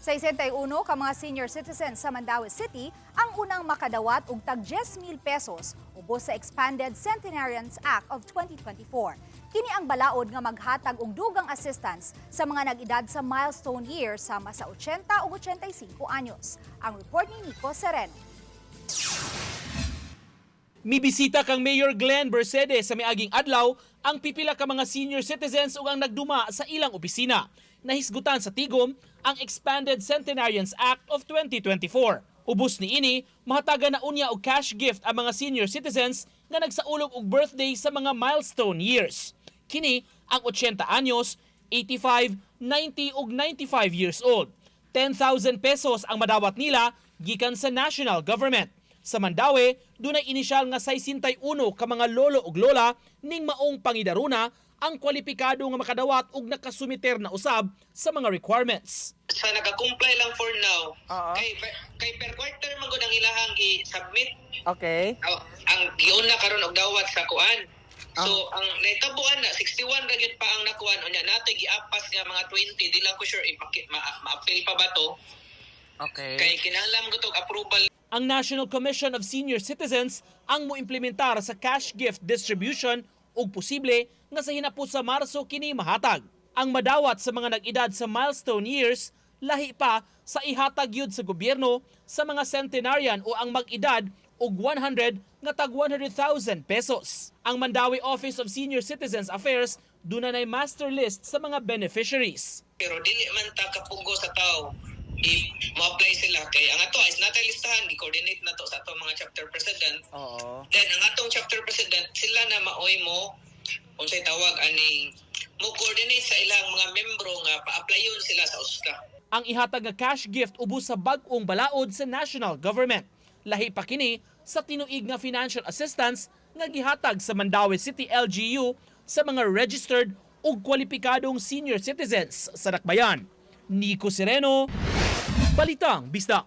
61 ka mga senior citizens sa Mandaue City ang unang makadawat og tag 10,000 pesos ubos sa Expanded Centenarians Act of 2024. Kini ang balaod nga maghatag og dugang assistance sa mga nag-edad sa milestone year sama sa 80 ug 85 anyos. Ang report ni Nico Sereno. Mibisita kang Mayor Glenn Bercedes sa miaging adlaw ang pipila ka mga senior citizens ug ang nagduma sa ilang opisina. Nahisgutan sa tigom ang Expanded Centenarians Act of 2024. Ubos ni ini, mahatagan na unya og cash gift ang mga senior citizens nga nagsaulog og birthday sa mga milestone years. Kini ang 80 anyos, 85, 90 ug 95 years old. 10,000 pesos ang madawat nila gikan sa national government. Sa Mandaue, dunay inisyal nga 61 ka mga lolo ug lola ning maong pangidaruna ang kwalipikado nga makadawat ug nakasumiter na usab sa mga requirements. Sa naka-comply lang for now. Kay per quarter man gud ang ilahang i-submit. Okay. Ang giuna karon og dawat sa kuan. So ang naitabuan na 61 ra gyud pa ang nakuan unya nato giapas nga mga 20 di lang ko sure ma-appeal pa ba to. Okay. Kay kinahanglan gud og approval. Ang National Commission of Senior Citizens ang moimplementar sa cash gift distribution ug posible nga sa hinapos sa Marso kini mahatag. Ang madawat sa mga nag-edad sa milestone years lahi pa sa ihatag yun sa gobyerno sa mga centenarian o ang mag-edad og 100 nga tag 100,000 pesos. Ang Mandaue Office of Senior Citizens Affairs dunay master list sa mga beneficiaries. Pero dili man ta kapugo sa tao. Mo-apply sila kay ang ato is natay listahan gi-coordinate nato sa ato mga chapter president. Oo. Then ang atong chapter president sila na maoy mo unsay tawag aning mo coordinate sa ilang mga membro nga pa-applyon sila sa USCA. Ang ihatag nga cash gift ubos sa bag-ong balaod sa national government. Lahi pa kini sa tinuig nga financial assistance nga gihatag sa Mandaue City LGU sa mga registered ug kwalipikadong senior citizens sa Dakbayan. Nico Sereno, Balitang Bisdak.